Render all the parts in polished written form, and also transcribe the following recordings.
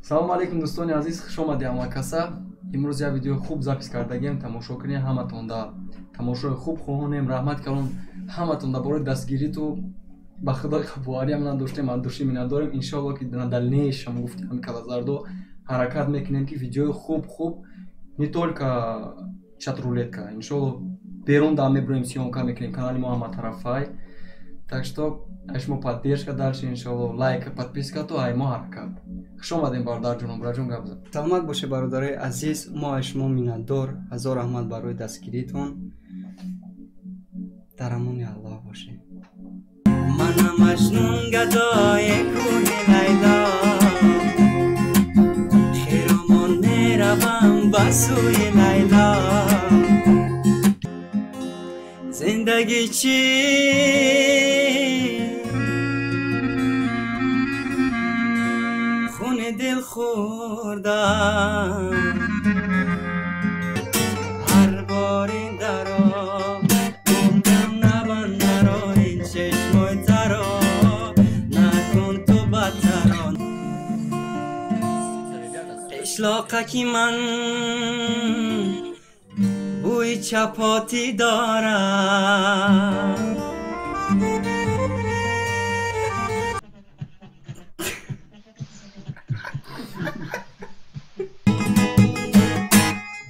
салом алейкум дӯстони азиз, хуш омадед амакаса. имрӯз як видеои хуб запис кардагем, тамошо кунед. ҳаматон да тамошои хуб хоҳонем. раҳмат кардем ҳаматон да бораи дастгириту ба худои бовариам надоштем, ман дӯшӣ минадорем. иншоалло ки надалнеешам гуфтам калазардо ҳаракат мекунем ки видеои хуб не только чат-рулетка, иншоалло берун да мебурем, сиёмка мекунем, канали мо ҳама тарафай. Так что ай шумо поддержка дальше, иншоалло лайк, подписка то ай мо ҳаракат. Хуш омадем бародарҷоном, браҷон гап зад. Саломат бошед бародари азиз, мо ай шумо миннатдор, ҳазор раҳмат барои дастгиритон. дар амони Аллоҳ бошед. Манам Маҷнун гадои кӯҳи Лайло, хиромон меравам ба сӯи Лайло. Зиндагӣ чӣ хуни дил хӯрдам, ҳар бори даро гуфтам набанд маро ин чешмои таро, накун ту бадтарон. қишлоқа ки ман бӯи чапотӣ дорам,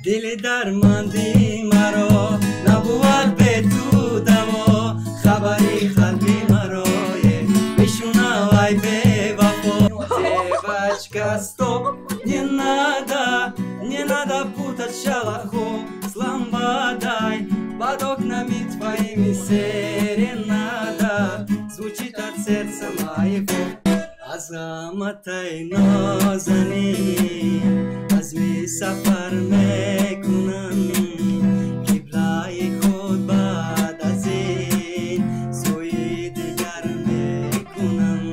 дили дарманди маро набувад бе ту даво, хабари қалби маро мешунавай бевафо. Девочка, стоп, не надо путать шалаху с ламбадой, под окнами твоими серенада звучит от сердца моего. Азаматай нозанин, азми сафар мекунам, қиблаи худ баъд аз ин сӯи дигар мекунам.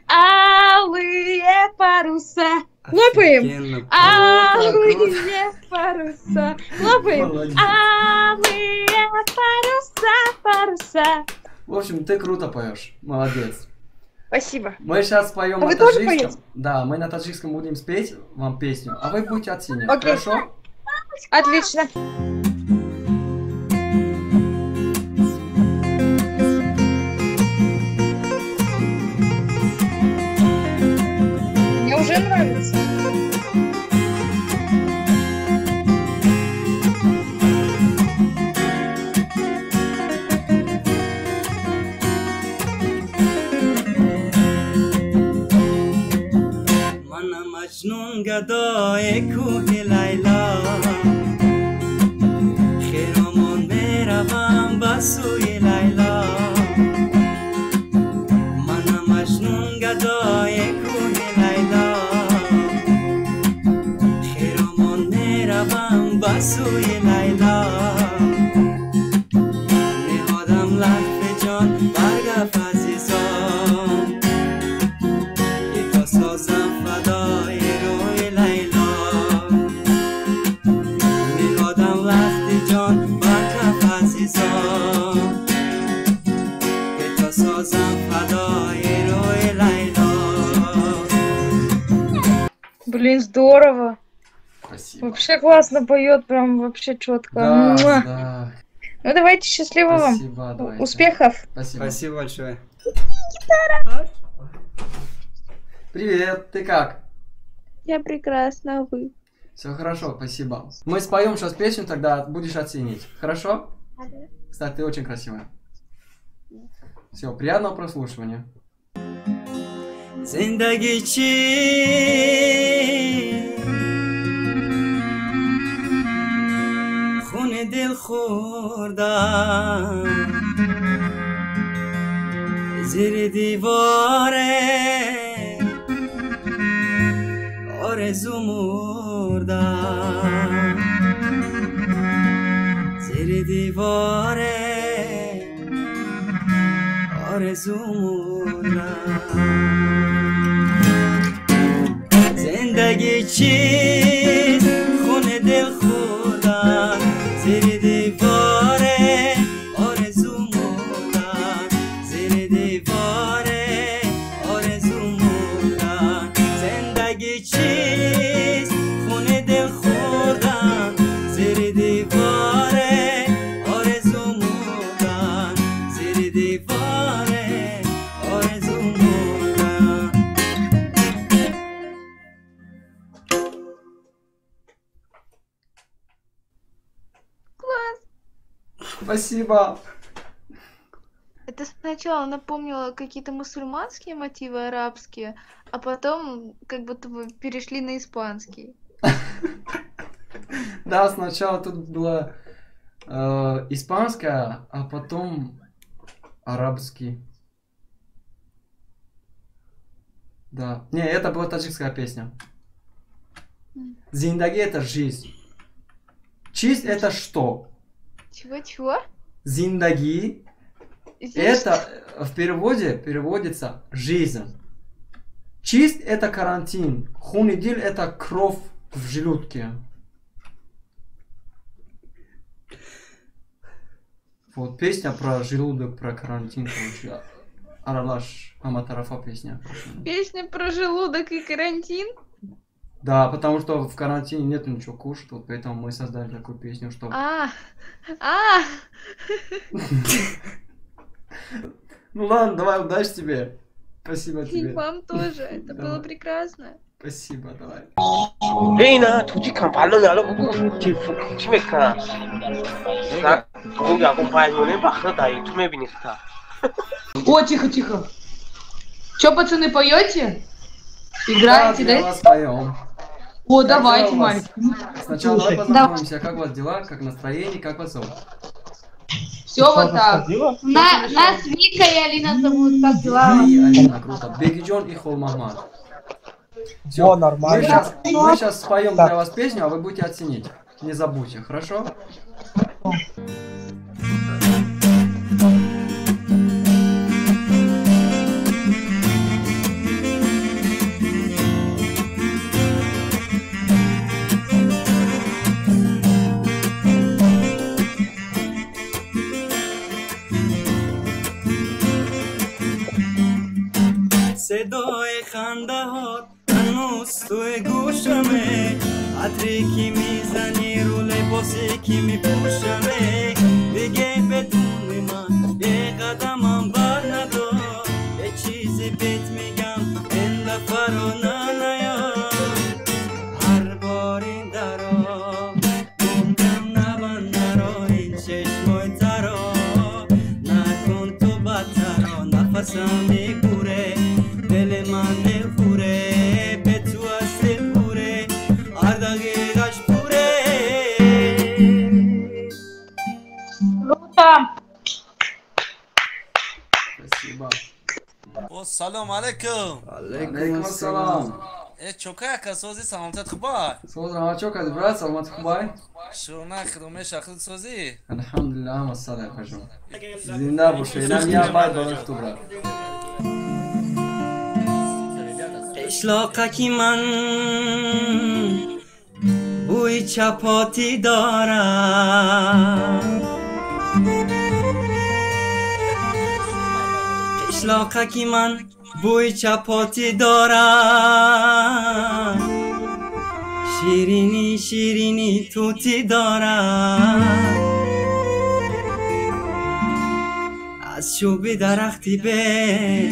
Алые паруса. Хлопаем. Алые паруса. Хлопаем. Алые паруса. В общем, ты круто поешь, молодец. Спасибо. Мы сейчас поем на вы тоже таджикском. поете? Да, мы на таджикском будем спеть вам песню, а вы будете оценивать. Окей. Хорошо? Отлично. Мне уже нравится. Манам Маҷнун гадои кӯҳи Лайло, хиромон меравам ба сӯи Лайло. Манам Маҷнун гадои кӯҳи Лайло, хиромон меравам ба сӯи Лайло. Меҳодам лахфи ҷон баргаф азизон, ки то созам фадои рӯи Лайло. Меҳодам лахти ҷон баргаф азизон, ки то созам фадои рӯи Лайло. Блин, здорово. Спасибо. Вообще классно поет, прям вообще четко. Да, да. Ну давайте, счастливо вам. Спасибо, давайте. Успехов. Спасибо. Спасибо большое. Привет, ты как? Я прекрасна, а вы? Все хорошо, спасибо. Мы споем сейчас песню, тогда будешь оценить. Хорошо? Кстати, ты очень красивая. Все, приятного прослушивания. Зиндагӣ чӣ хуни дил хӯрдам, зири диворе орезу мурдам, зири диворе орезу мурдам. زندگی چیست خون دل خودم، زیر دیوار آرزو موندم، زیر دیوار آرزو موندم. زندگی Спасибо. Это сначала напомнило какие-то мусульманские мотивы арабские, а потом как будто бы перешли на испанский. Да, сначала тут было испанское, а потом арабский. Да. Не, это была таджикская песня. Зиндаги это жизнь. Чист это что? Чего-чего? Зиндаги это в переводе переводится жизнь. Чист это карантин. Хунидиль это кровь в желудке. Вот песня про желудок, про карантин, короче. Аралаш Аматарафа песня. Песня про желудок и карантин? Да, потому что в карантине нет ничего кушать, вот поэтому мы создали такую песню, что... Ну ладно, давай, удачи тебе. Спасибо И тебе. вам тоже. Это было Давай. прекрасно. Спасибо, давай. 레이나 조직한 발로 날아보고 치메카 나 거기 하고 봐야지 바하다 이 투메비니스타. О, тихо. Че, пацаны, поете? Да, Играете, для да? вас поем. О, давайте, Как дела у вас? Марик. Сначала давай Слушай, познакомимся, как у вас дела, как настроение, как вас зовут? Все вот так. Нас Вика и Алина зовут, как дела? И Алина, круто. Бегиджон и Холмахмад. Все, нормально. Мы сейчас споем для вас песню, а вы будете оценить. Не забудьте, хорошо? صدای خنده هات هنوز توی گوشمه، عطری که میزنی رو لباسی که میپوشمه، دیگه بدون من یه قدمم بر ندار، یه چیزی بهت میگم این دفعه رو نیا، هر بار این درا گفتم نبند نرا این چشمای ترا، نکن تو بدترا نفسم میبوره، دل من نخوره به تو اصل خوره، هر دقیقش پوره. Спасибо. او سلام علیکم. Алейкум ассалам. چوکا کسوزی سلامتت خوبه؟ Созра, а чё, как брат, саламат хубай? شونه خدمه شخص سوزی؟ Алхамдулилlah, массалам, хажу. Зинда буш, инам я байд балаш ту брат. اشلاقکی من بوی چپاتی دارم، اشلاقکی من بوی چپاتی دارم، شیرینی شیرینی توتی دارم، از چوبی درختی به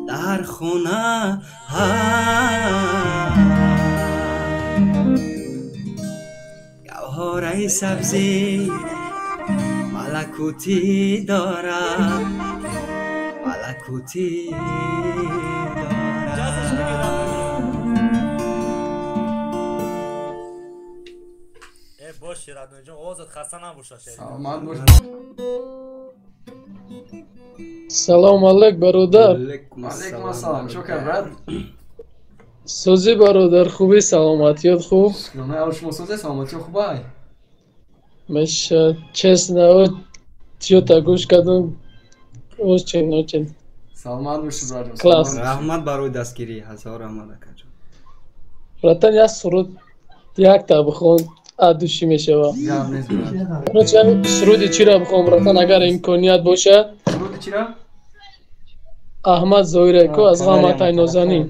در خونه گوهره سبزی ملکوتی دارم، ملکوتی باش رادون جان اوزت خسته نباشه. Саламат буш. Салом алейк, бародар. Алейкум ассалам. Чё, как брат? Сӯзи бародар, хубӣ, саломатиёт хуб? Шукрона, я шумо созе, саламатиё хубай? Меша, честно, чё-то гӯш кардам. Очень. Саламат буш, брат. Класс. رحمت برای دستگیری هزار رحمت کجا. Братан, я суруд якта бихон, адуши мешава. Гап нест, брат. Короче, суруди чира бихом, братан, агар имконият бошад. Суруди чира? Аҳмад Зоирайко аз ғаматай нозанин.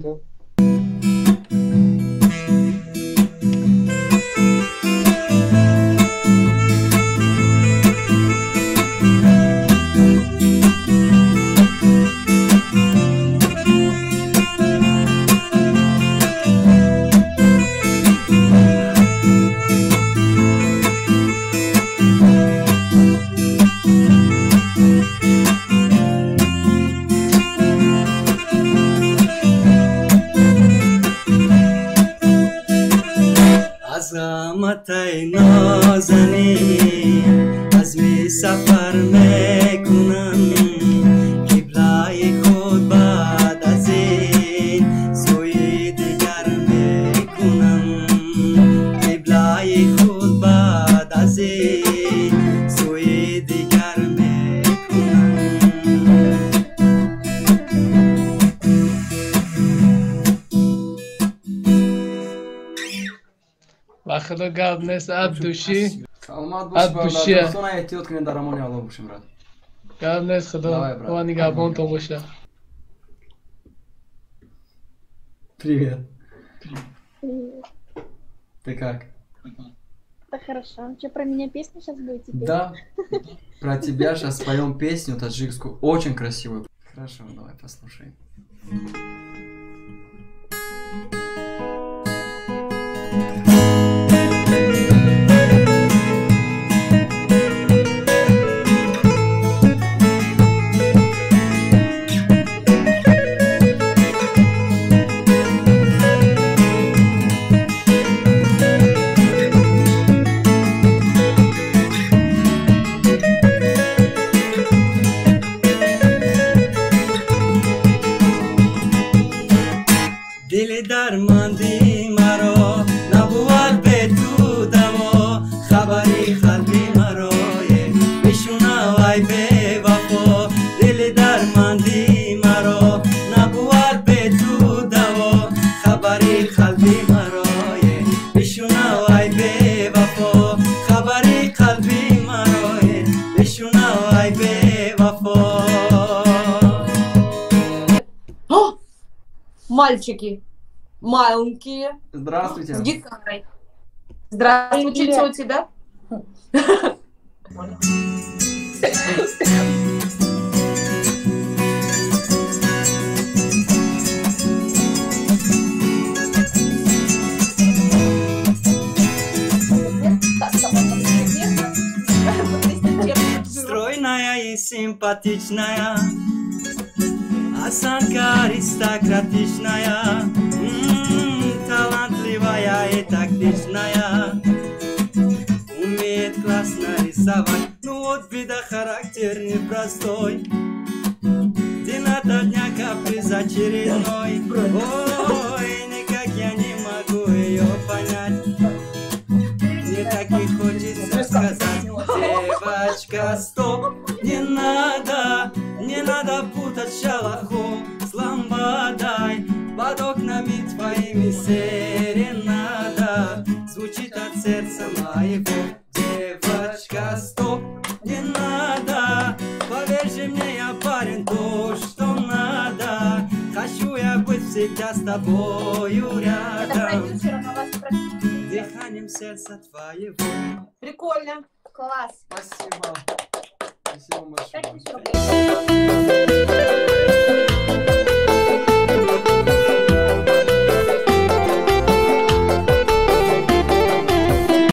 قامتای نازنین عزم سفر میکنم قبلای خود بعد از این سوی دیگر میکنم قبلای خود بعد از این سوی دیگر میکنم و خدا گرد نیست عبدوشی саломат бош عبدوشی дӯстона эҳтиёт кунед дар амони алло бошем брат گرد نیست خدا Давай, брат. و نگهبانتون باشه. привет ты как Да хорошо. Что, про меня песню сейчас будете петь? да про тебя сейчас споем песню таджикскую очень красивую хорошо давай послушаем دل درماندی مرا نبود به تو دوا خبری قلبی مرا بشنوای به وفا دل درماندی مرا نبود به تو دوا خبری قلبی مرا بشنوای به وفا خبری قلبی مرا بشنوای به وفا Мальчики, маленькие, здравствуйте с гитарой. Здравствуйте, тети, да? Стройная и симпатичная, осанка аристократичная, талантливая и тактичная, умеет классно рисовать, ну вот беда, характер непростой, день ото дня каприз очередной, ой, никак я не могу ее понять, мне так и хочется сказать, девочка, стоп, не надо путать шалаху с ламбадой, под окнами твоими серенада звучит от сердца моего. Девочка, стоп, не надо, поверь же мне, я парень, то, что надо. Хочу я быть всегда с тобою рядом, дыханием сердца твоего. Прикольно. Класс. спасибо спасибо большое Как еще?